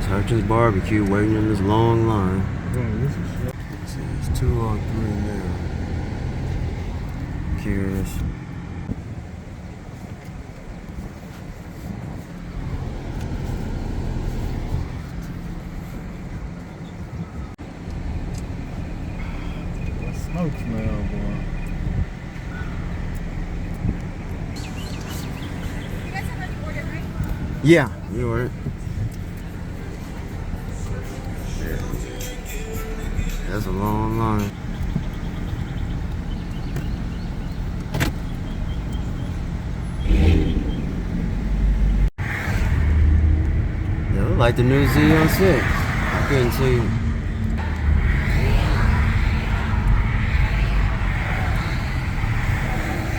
It's Hutchins barbecue waiting in this long line. See, there's 2 or 3 now. Curious. That smoke smell, boy. You guys have already ordered, right? Yeah, you ordered. That's a long line. They look like the new Z06. I couldn't see.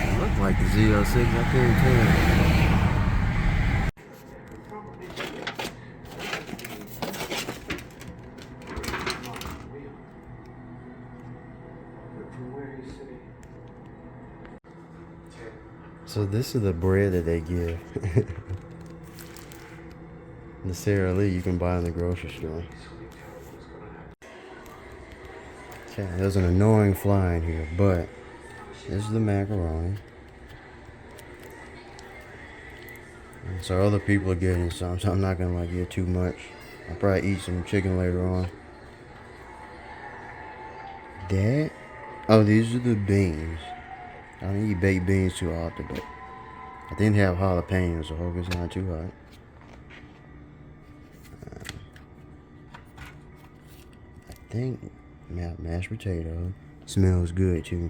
It looked like the Z06. I couldn't tell. So this is the bread that they give. The Sara Lee you can buy in the grocery store. Okay, there's an annoying fly in here, but this is the macaroni. So other people are getting some, so I'm not gonna like get too much. I'll probably eat some chicken later on. That? Oh, these are the beans. I don't eat baked beans too often, but I didn't have jalapenos, so I hope it's not too hot. I think mashed potato smells good too.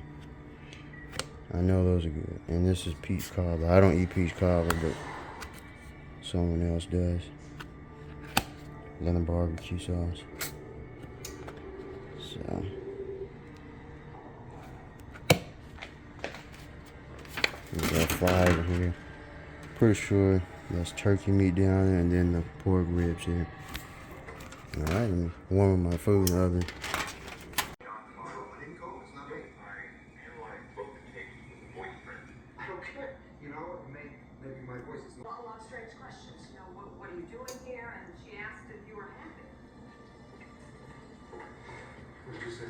I know those are good. And this is peach cobbler. I don't eat peach cobbler, but someone else does. Then the barbecue sauce. So. We got fries in here. Pretty sure that's turkey meat down there and then the pork ribs here. Alright, let me warm my food in the oven. A lot of strange questions. You know, what are you doing here? And she asked if you were happy. What did you say?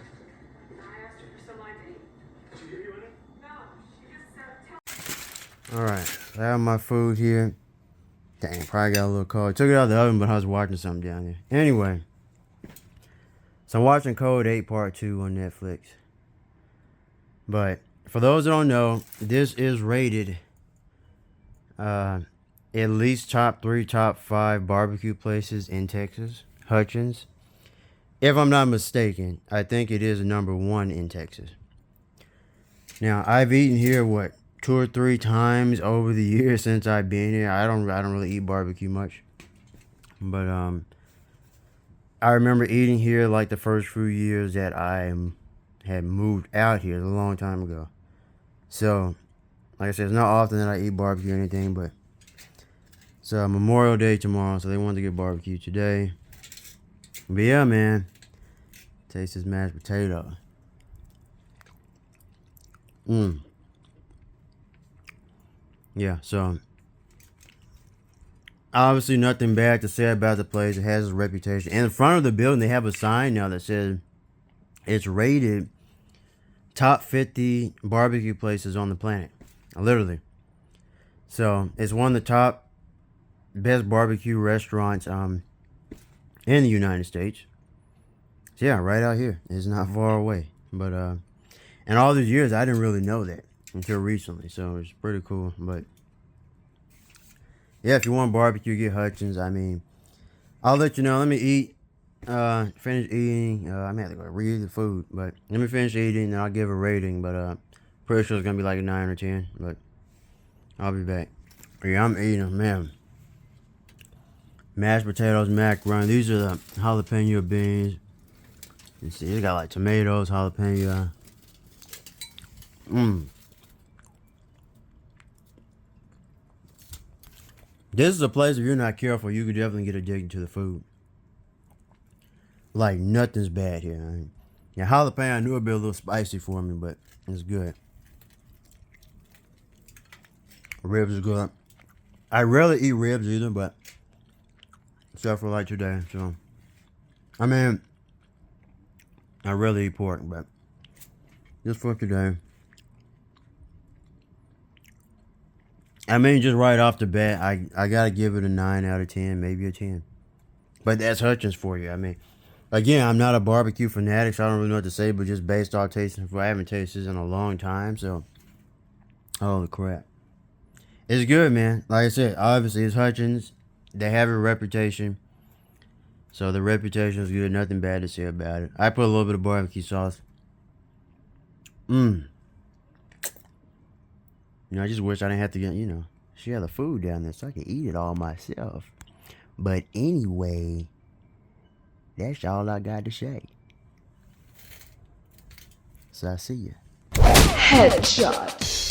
I asked her for some ID. Did she give you any? No, she just tell. Alright, I have my food here. Dang, probably got a little cold. Took it out of the oven, but I was watching something down there. Anyway. So I'm watching Code 8 Part 2 on Netflix. But for those that don't know, this is rated at least top 3, top 5 barbecue places in Texas. Hutchins. If I'm not mistaken, I think it is number 1 in Texas. Now, I've eaten here, 2 or 3 times over the years since I've been here. I don't really eat barbecue much. But I remember eating here like the first few years that I had moved out here a long time ago. So, like I said, it's not often that I eat barbecue or anything, but it's Memorial Day tomorrow, so they wanted to get barbecue today. But yeah, man. Taste this mashed potato. Yeah, so obviously nothing bad to say about the place. It has its reputation. In front of the building, they have a sign now that says it's rated top 50 barbecue places on the planet. Literally. So it's one of the top best barbecue restaurants in the United States. So yeah, right out here. It's not far away. But in all these years, I didn't really know that until recently. So it's pretty cool. But yeah, if you want barbecue, get Hutchins. I mean, I'll let you know. Let me eat. Finish eating. I may have to go read the food, but let me finish eating and I'll give a rating. But pretty sure it's gonna be like a 9 or 10. But I'll be back. Yeah, I'm eating, man. Mashed potatoes, macaroni. These are the jalapeno beans. You see, it's got like tomatoes, jalapeno. This is a place if you're not careful, you could definitely get addicted to the food. Like, nothing's bad here. I mean, yeah, jalapeno, I knew it'd be a little spicy for me, but it's good. Ribs is good. I rarely eat ribs either, but except for like today. So, I mean, I really eat pork, but just for today. I mean, just right off the bat, I gotta give it a 9 out of 10, maybe a 10. But that's Hutchins for you. I mean, again, I'm not a barbecue fanatic, so I don't really know what to say, but just based off tasting, I haven't tasted this in a long time, so holy crap. It's good, man. Like I said, obviously it's Hutchins. They have a reputation. So the reputation is good. Nothing bad to say about it. I put a little bit of barbecue sauce. I just wish I didn't have to get, share the food down there so I could eat it all myself. But anyway, that's all I got to say. So I see ya. Headshot.